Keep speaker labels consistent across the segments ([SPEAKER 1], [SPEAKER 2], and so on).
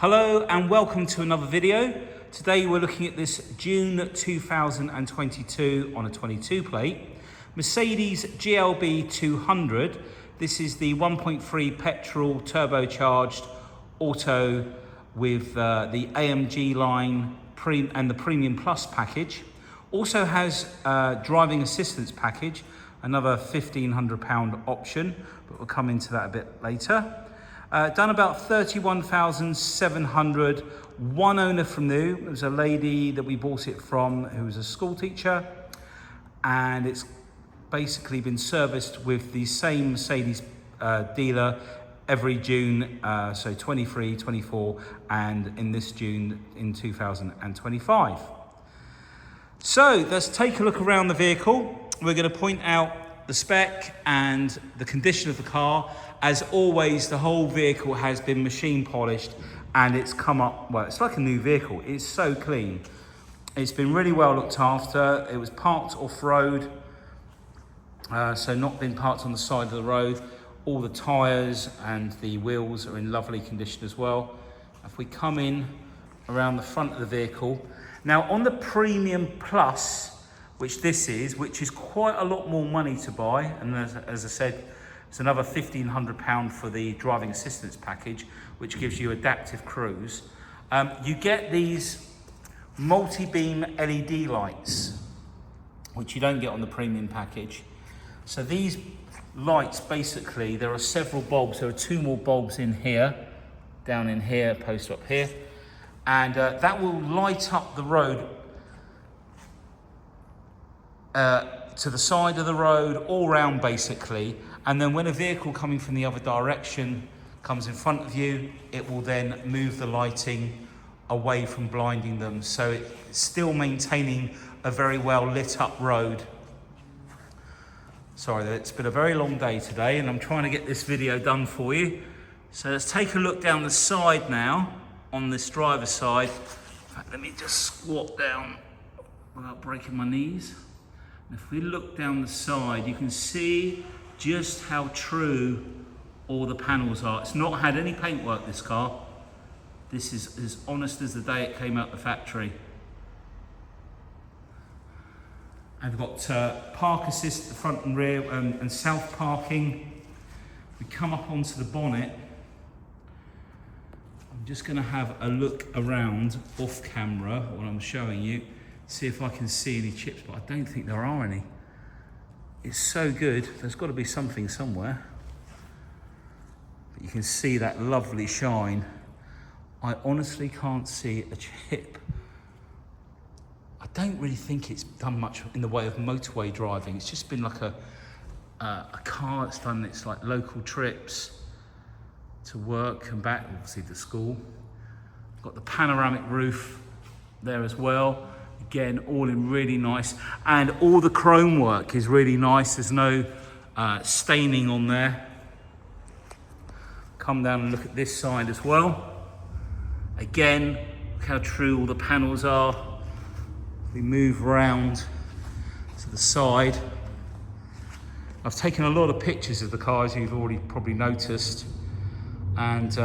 [SPEAKER 1] Hello and welcome to another video. Today we're looking at this June 2022 on a 22 plate Mercedes GLB 200. This is the 1.3 petrol turbocharged auto with the AMG line and the Premium Plus package. Also has driving assistance package, another £1,500 option, but we'll come into that a bit later. Done about 31,700, one owner from new. It was a lady that we bought it from who was a school teacher, and it's basically been serviced with the same Mercedes dealer every June, so 23, 24, and in this June in 2025. So let's take a look around the vehicle. We're going to point out the spec and the condition of the car. As always, the whole vehicle has been machine polished and it's come up, well, it's like a new vehicle. It's so clean. It's been really well looked after. It was parked off-road, so not been parked on the side of the road. All the tyres and the wheels are in lovely condition as well. If we come in around the front of the vehicle. Now on the Premium Plus, which this is, which is quite a lot more money to buy, and as I said, it's another £1,500 for the driving assistance package, which gives you adaptive cruise. You get these multi-beam LED lights, which you don't get on the premium package. So these lights, basically, there are several bulbs. There are two more bulbs in here, down in here, post up here, and that will light up the road to the side of the road, all round basically. And then when a vehicle coming from the other direction comes in front of you, it will then move the lighting away from blinding them. So it's still maintaining a very well lit up road. Sorry, it's been a very long day today and I'm trying to get this video done for you. So let's take a look down the side now, on this driver's side. In fact, let me just squat down without breaking my knees. And if we look down the side, you can see just how true all the panels are. It's not had any paintwork, this car. This is as honest as the day it came out the factory. And we've got park assist at the front and rear and south parking. We come up onto the bonnet. I'm just going to have a look around off camera while I'm showing you, see if I can see any chips, but I don't think there are any. It's so good, there's got to be something somewhere. But you can see that lovely shine. I honestly can't see a chip. I don't really think it's done much in the way of motorway driving. It's just been like a car that's done its like local trips to work and back, obviously to school. Got the panoramic roof there as well. Again, all in really nice, and all the chrome work is really nice. There's no staining on there. Come down and look at this side as well. Again, look how true all the panels are. We move around to the side. I've taken a lot of pictures of the car, as you've already probably noticed, and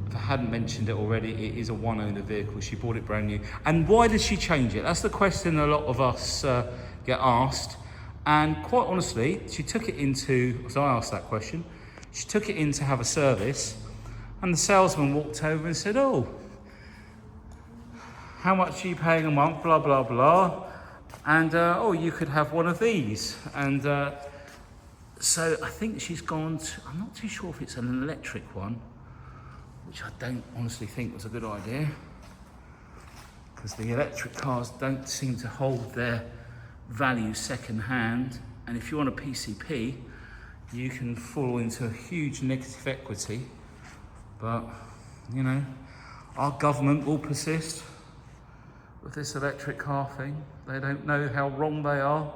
[SPEAKER 1] if I hadn't mentioned it already, it is a one-owner vehicle. She bought it brand new. And why did she change it? That's the question a lot of us get asked. And quite honestly, she took it into, as I asked that question, she took it in to have a service, and the salesman walked over and said, "Oh, how much are you paying a month, blah, blah, blah. And, oh, you could have one of these." And so I think she's gone to, I'm not too sure if it's an electric one, which I don't honestly think was a good idea, because the electric cars don't seem to hold their value second hand. And if you're on a PCP, you can fall into a huge negative equity. But, you know, our government will persist with this electric car thing. They don't know how wrong they are.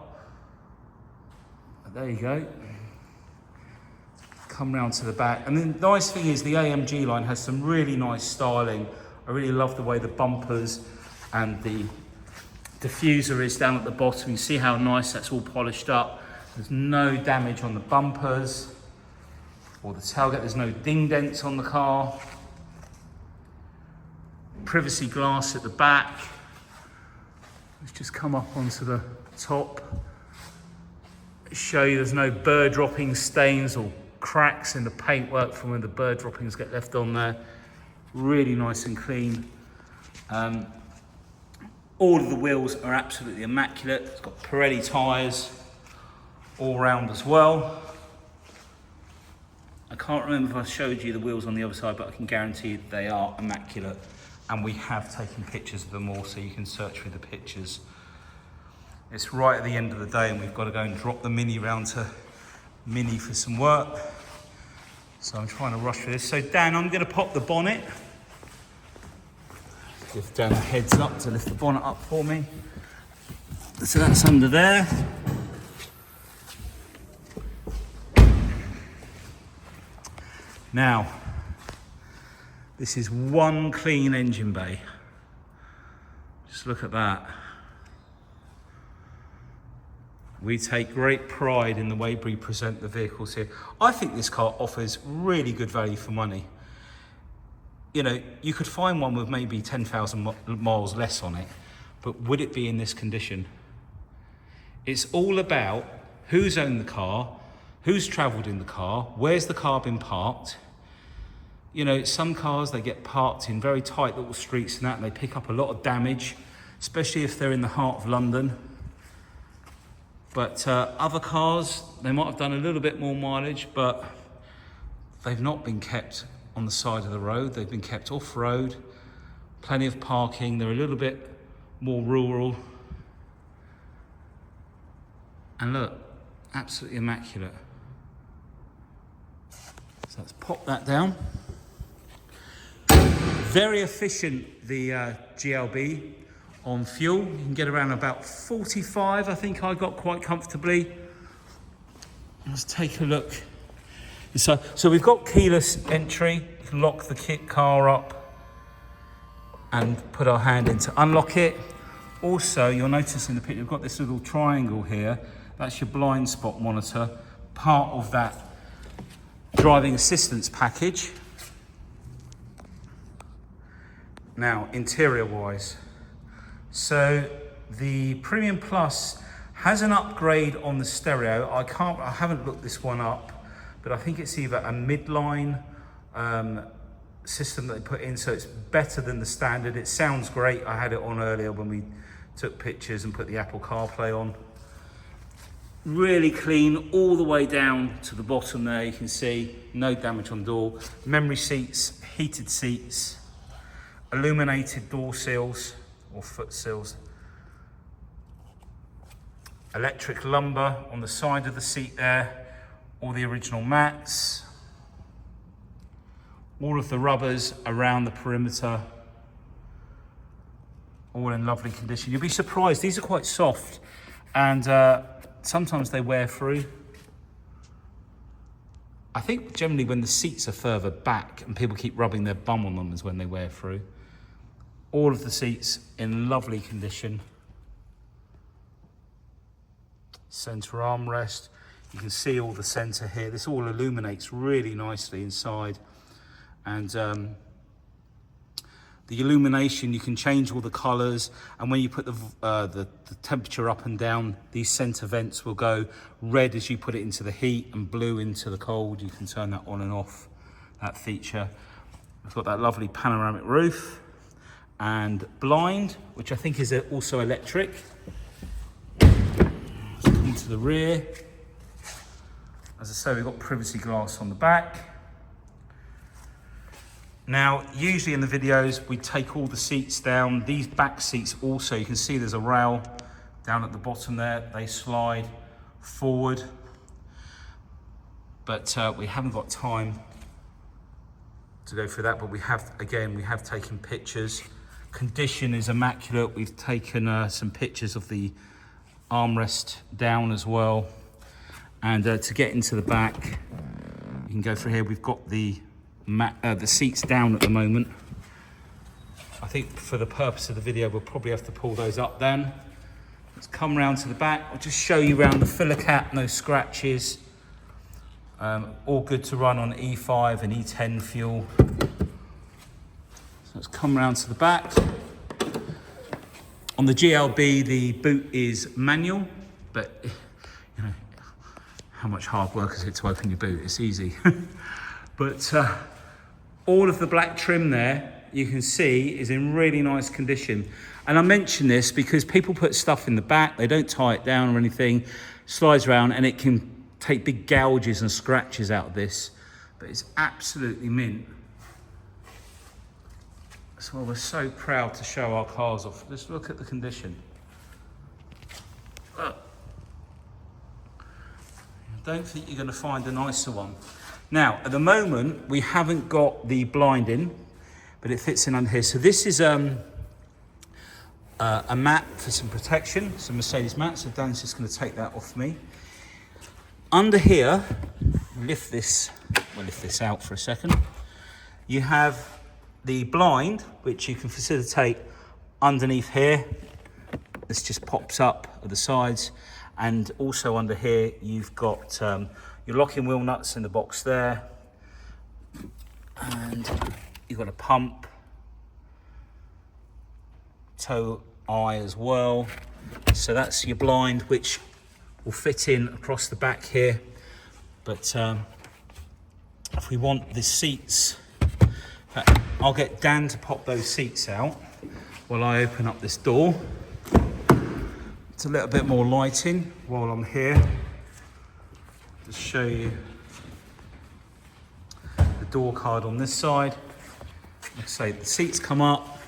[SPEAKER 1] But there you go. Come round to the back. And the nice thing is the AMG line has some really nice styling. I really love the way the bumpers and the diffuser is down at the bottom. You see how nice that's all polished up. There's no damage on the bumpers or the tailgate. There's no ding dents on the car. privacy glass at the back. Let's just come up onto the top. Show you there's no bird dropping stains or cracks in the paintwork from when the bird droppings get left on there. Really nice and clean. All of the wheels are absolutely immaculate. It's got Pirelli tyres all round as well. I can't remember if I showed you the wheels on the other side, but I can guarantee you they are immaculate. And we have taken pictures of them all, so you can search through the pictures. It's right at the end of the day and we've got to go and drop the Mini round to Mini for some work. So I'm trying to rush through this. So Dan, I'm going to pop the bonnet. Give Dan a heads up to lift the bonnet up for me. So that's under there. Now, this is one clean engine bay. Just look at that. We take great pride in the way we present the vehicles here. I think this car offers really good value for money. You know, you could find one with maybe 10,000 miles less on it, but would it be in this condition? It's all about who's owned the car, who's travelled in the car, where's the car been parked. You know, some cars, they get parked in very tight little streets and that, and they pick up a lot of damage, especially if they're in the heart of London. But other cars, they might have done a little bit more mileage, but they've not been kept on the side of the road. They've been kept off-road, plenty of parking. They're a little bit more rural. And look, absolutely immaculate. So let's pop that down. Very efficient, the GLB. On fuel, you can get around about 45, I think I got quite comfortably. Let's take a look. So we've got keyless entry. You can lock the car up and put our hand in to unlock it. Also, you'll notice in the picture, we've got this little triangle here. That's your blind spot monitor, part of that driving assistance package. Now, interior-wise. So the Premium Plus has an upgrade on the stereo. I haven't looked this one up, but I think it's either a midline system that they put in, so it's better than the standard. It sounds great. I had it on earlier when we took pictures and put the Apple CarPlay on. Really clean all the way down to the bottom there. You can see no damage on the door. Memory seats, heated seats, illuminated door seals or foot seals, electric lumbar on the side of the seat there, all the original mats, all of the rubbers around the perimeter, all in lovely condition. You'll be surprised, these are quite soft and sometimes they wear through. I think generally when the seats are further back and people keep rubbing their bum on them is when they wear through. All of the seats in lovely condition. Center armrest. You can see all the center here. This all illuminates really nicely inside. And the illumination, you can change all the colors. And when you put the temperature up and down, these center vents will go red as you put it into the heat and blue into the cold. You can turn that on and off, that feature. We've got that lovely panoramic roof. And blind, which I think is also electric. Let's come to the rear. As I say, we've got privacy glass on the back. Now, usually in the videos, we take all the seats down. These back seats also, you can see there's a rail down at the bottom there. They slide forward. But we haven't got time to go through that, but we have taken pictures. Condition is immaculate. We've taken some pictures of the armrest down as well. And to get into the back, you can go through here. We've got the seats down at the moment. I think for the purpose of the video, we'll probably have to pull those up then. Let's come round to the back. I'll just show you around the filler cap, no scratches. All good to run on E5 and E10 fuel. let's come round to the back. On the GLB, the boot is manual, but you know, how much hard work is it to open your boot? It's easy. But all of the black trim there, you can see, is in really nice condition. And I mention this because people put stuff in the back, they don't tie it down or anything, slides around, and it can take big gouges and scratches out of this, but it's absolutely mint. So we're so proud to show our cars off. Let's look at the condition. I don't think you're going to find a nicer one. Now, at the moment, we haven't got the blind in, but it fits in under here. So this is a mat for some protection, some Mercedes mat. So Dan's just going to take that off me. Under here, we'll lift this out for a second. You have the blind, which you can facilitate underneath here. This just pops up at the sides. And also under here, you've got your locking wheel nuts in the box there. And you've got a pump, tow eye as well. So that's your blind, which will fit in across the back here. But if we want the seats, in fact, I'll get Dan to pop those seats out while I open up this door. It's a little bit more lighting while I'm here. Just show you the door card on this side. Like I say, the seats come up,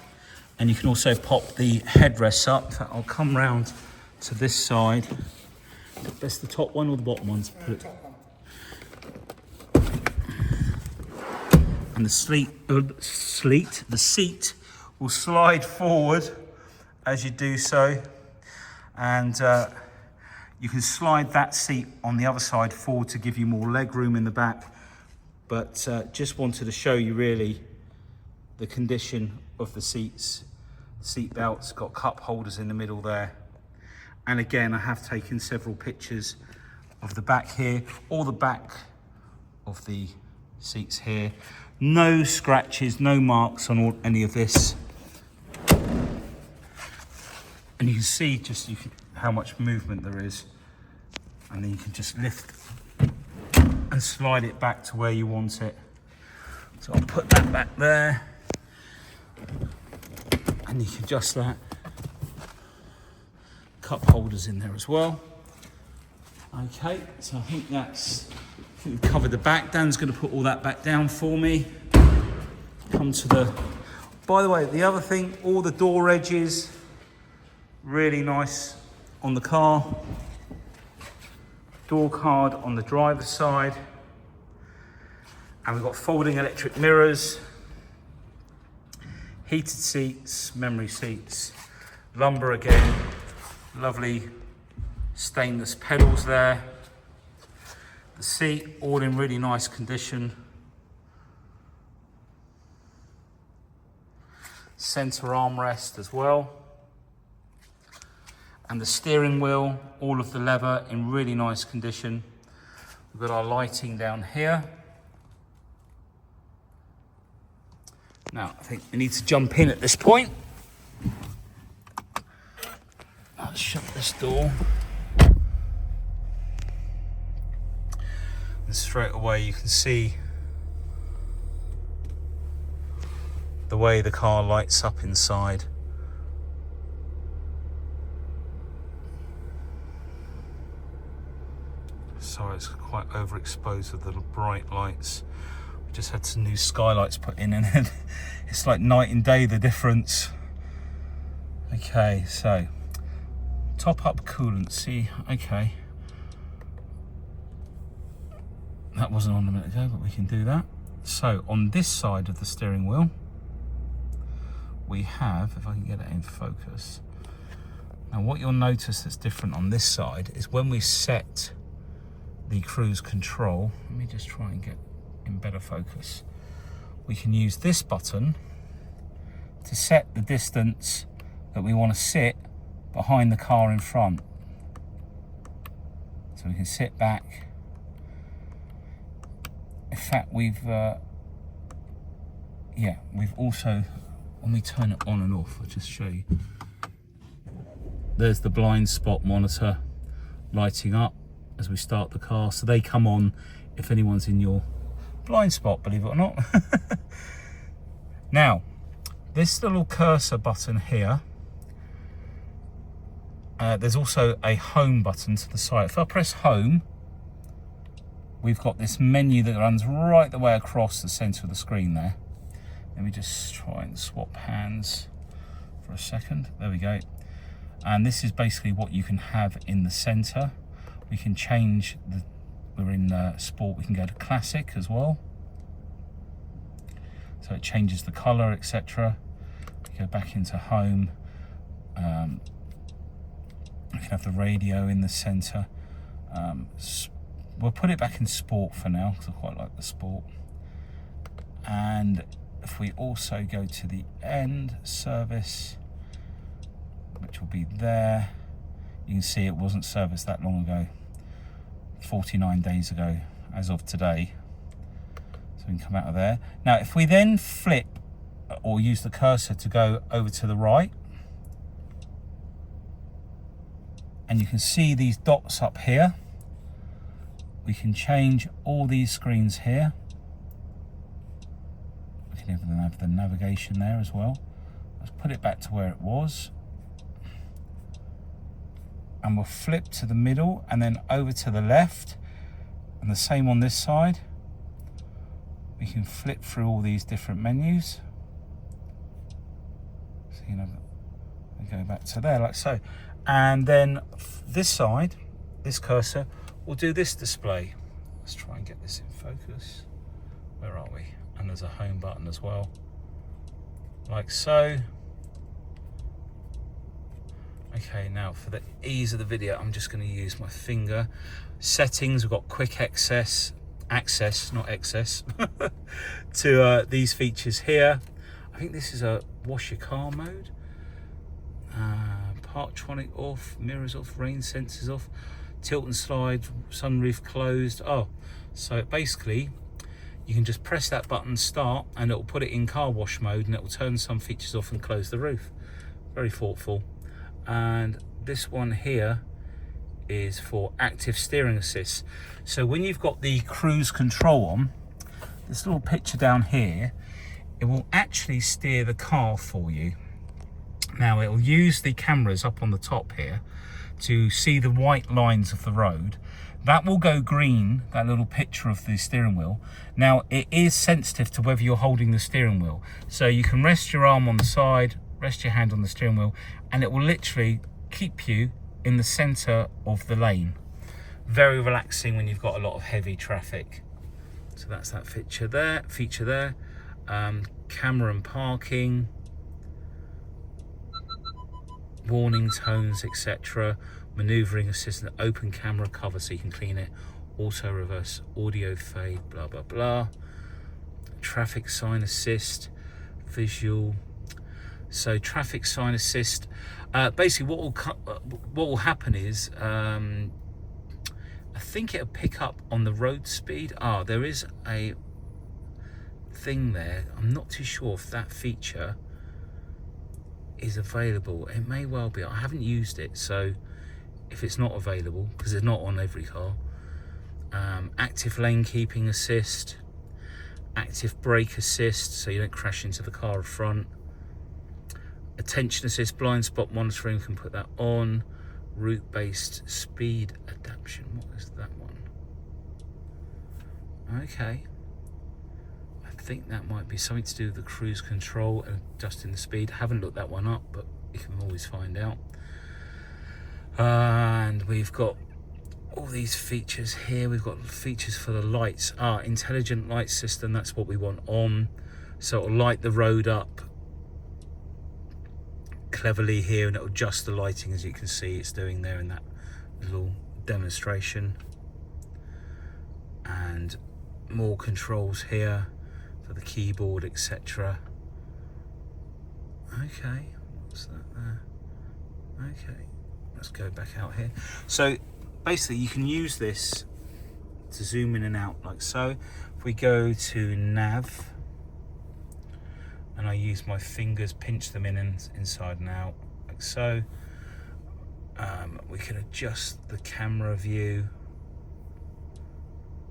[SPEAKER 1] and you can also pop the headrests up. In fact, I'll come round to this side. Best the top one or the bottom one to put it? And the seat will slide forward as you do so. And you can slide that seat on the other side forward to give you more leg room in the back. But just wanted to show you really the condition of the seats. The seat belts got cup holders in the middle there. And again, I have taken several pictures of the back here, or the back of the seats here. No scratches, no marks on any of this. And you can see just how much movement there is. And then you can just lift and slide it back to where you want it. So I'll put that back there. And you can adjust that. Cup holders in there as well. Okay, so I think we've covered the back. Dan's going to put all that back down for me. Come to the... By the way, the other thing, all the door edges, really nice on the car. Door card on the driver's side. And we've got folding electric mirrors, heated seats, memory seats, lumber again, lovely stainless pedals there. The seat all in really nice condition. Center armrest as well. And the steering wheel, all of the leather in really nice condition. We've got our lighting down here. Now, I think we need to jump in at this point. Let's shut this door. And straight away you can see the way the car lights up inside. Sorry, it's quite overexposed with the bright lights. We just had some new skylights put in, and it's like night and day, the difference. Okay, so top up coolant. See, okay, that wasn't on a minute ago, but we can do that. So on this side of the steering wheel, we have, if I can get it in focus. Now what you'll notice that's different on this side is when we set the cruise control, let me just try and get in better focus. We can use this button to set the distance that we want to sit behind the car in front. So we can sit back. In fact, we've also when we turn it on and off, I'll just show you. There's the blind spot monitor lighting up as we start the car. So they come on if anyone's in your blind spot, believe it or not. Now, this little cursor button here, there's also a home button to the side. If I press home, we've got this menu that runs right the way across the center of the screen there. Let me just try and swap hands for a second. There we go. And this is basically what you can have in the center. We can change we're in sport, we can go to classic as well. So it changes the color, etc. We go back into home. We can have the radio in the center. We'll put it back in sport for now because I quite like the sport. And if we also go to the end service, which will be there, you can see it wasn't serviced that long ago, 49 days ago as of today. So we can come out of there. Now if we then flip or use the cursor to go over to the right, and you can see these dots up here, we can change all these screens here. We can even have the navigation there as well. Let's put it back to where it was. And we'll flip to the middle and then over to the left. And the same on this side. We can flip through all these different menus. So, you know, we go back to there like so. And then this side, this cursor, will do this display. Let's try and get this in focus. Where are we? And there's a home button as well, like so. Okay, now for the ease of the video, I'm just going to use my finger. Settings, we've got quick access, not excess, to these features here. I think this is a wash your car mode. Parktronic off, mirrors off, rain sensors off, tilt and slide, sunroof closed. Oh, so basically you can just press that button, start, and it will put it in car wash mode and it will turn some features off and close the roof. Very thoughtful. And this one here is for active steering assist. So when you've got the cruise control on, this little picture down here, it will actually steer the car for you. Now it will use the cameras up on the top here to see the white lines of the road. That will go green, that little picture of the steering wheel. Now it is sensitive to whether you're holding the steering wheel. So you can rest your arm on the side, rest your hand on the steering wheel, and it will literally keep you in the center of the lane. Very relaxing when you've got a lot of heavy traffic. So that's that feature there. Camera and parking, warning tones, etc. Maneuvering assistant, open camera cover so you can clean it, auto reverse, audio fade, blah blah blah, traffic sign assist, visual. So traffic sign assist, basically what will happen is I think it'll pick up on the road speed. There is a thing there. I'm not too sure if that feature is available. It may well be. I haven't used it, so if it's not available, because it's not on every car. Active lane keeping assist, active brake assist so you don't crash into the car in front, attention assist, blind spot monitoring, can put that on, route based speed adaptation. What is that one? Okay, I think that might be something to do with the cruise control and adjusting the speed. Haven't looked that one up, but you can always find out. And we've got all these features here. We've got features for the lights. Intelligent light system, that's what we want on. So it'll light the road up cleverly here, and it'll adjust the lighting, as you can see it's doing there in that little demonstration. And more controls here for the keyboard, etc. Okay, what's that there? Okay, let's go back out here. So basically you can use this to zoom in and out like so. If we go to nav and I I use my fingers, pinch them in and inside and out, like so. We can adjust the camera view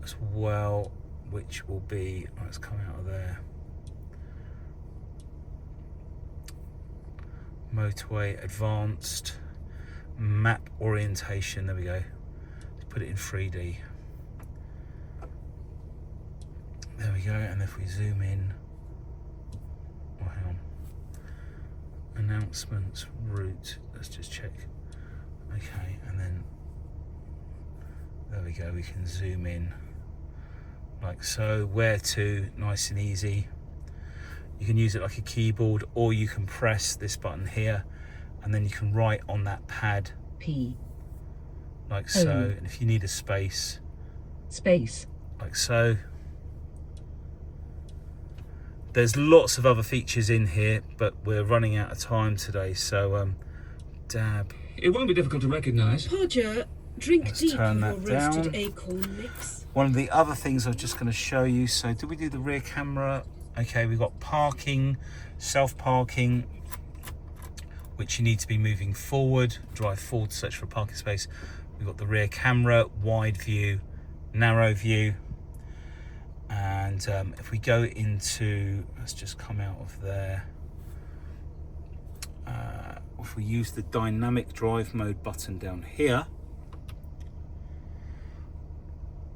[SPEAKER 1] as well, which will be, let's come out of there. Motorway advanced map orientation, there we go. Let's put it in 3D. There we go, and if we zoom in, oh, hang on. Announcements, route, let's just check. Okay, and then there we go, we can zoom in like so. Where to, nice and easy. You can use it like a keyboard, or you can press this button here and then you can write on that pad
[SPEAKER 2] P
[SPEAKER 1] like so. And if you need a space like so. There's lots of other features in here, but we're running out of time today, so dab.
[SPEAKER 3] It won't be difficult to recognise.
[SPEAKER 2] Podger, drink
[SPEAKER 1] Let's
[SPEAKER 2] deep
[SPEAKER 1] turn
[SPEAKER 2] of
[SPEAKER 1] that
[SPEAKER 2] your roasted
[SPEAKER 1] down.
[SPEAKER 2] acorn mix.
[SPEAKER 1] One of the other things I'm just going to show you, so did we do the rear camera? Okay, we've got parking, self-parking, which you need to be moving forward, drive forward to search for a parking space. We've got the rear camera, wide view, narrow view. And if we go into, let's just come out of there. If we use the dynamic drive mode button down here,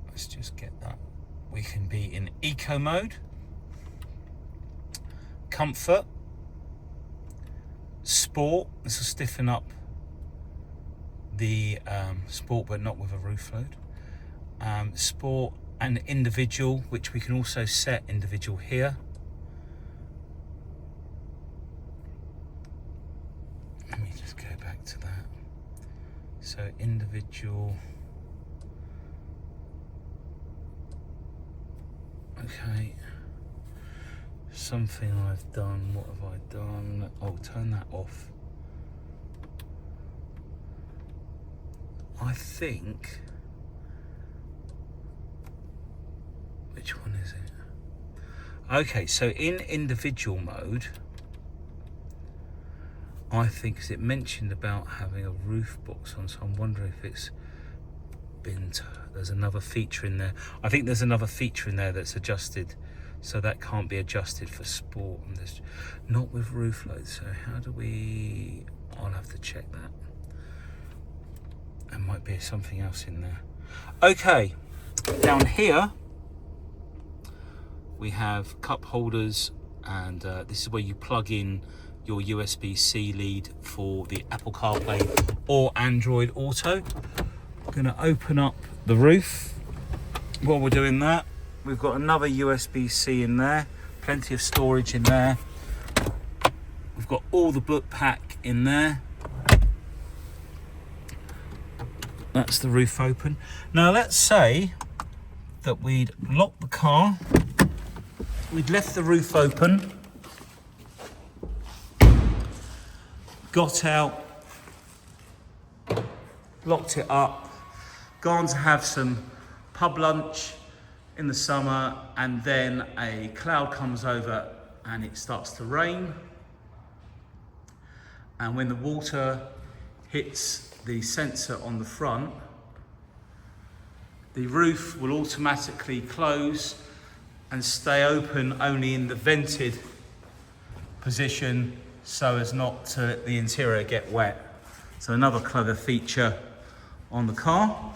[SPEAKER 1] let's just get that. We can be in eco mode, comfort, sport. This will stiffen up the sport, but not with a roof load. Sport and individual, which we can also set individual here. Let me just go back to that. So individual. Okay. Something I've done. What have I done? Oh, turn that off. I think. Which one is it? Okay, so in individual mode, I think, because it mentioned about having a roof box on, so I'm wondering if it's been, there's another feature in there. I think there's another feature in there that's adjusted, so that can't be adjusted for sport. And there's not with roof load, so how do we, I'll have to check that. There might be something else in there. Okay, down here, we have cup holders, and this is where you plug in your USB-C lead for the Apple CarPlay or Android Auto. I'm going to open up the roof. While we're doing that, we've got another USB-C in there, plenty of storage in there. We've got all the book pack in there. That's the roof open. Now let's say that we'd locked the car, we'd left the roof open, got out, locked it up, gone to have some pub lunch in the summer, and then a cloud comes over and it starts to rain. And when the water hits the sensor on the front, the roof will automatically close and stay open only in the vented position, so as not to the interior get wet. So another clever feature on the car.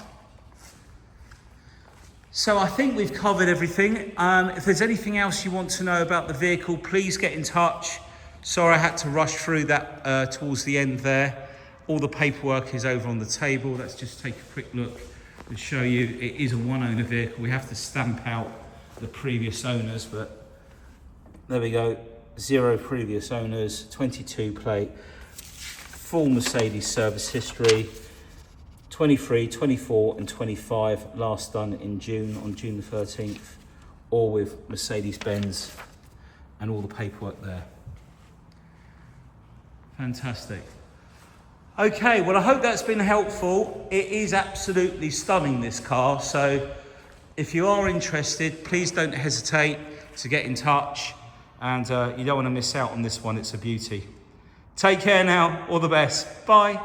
[SPEAKER 1] So I think we've covered everything. If there's anything else you want to know about the vehicle, please get in touch. Sorry I had to rush through that towards the end there. All the paperwork is over on the table. Let's just take a quick look and show you. It is a one-owner vehicle. We have to stamp out the previous owners, but there we go. 0 previous owners, 22 plate, full Mercedes service history, 23, 24 and 25, last done in June, on June the 13th, all with Mercedes-Benz and all the paperwork there. Fantastic. Okay, well I hope that's been helpful. It is absolutely stunning, this car, so if you are interested, please don't hesitate to get in touch. and you don't want to miss out on this one. It's a beauty. Take care now. All the best. Bye.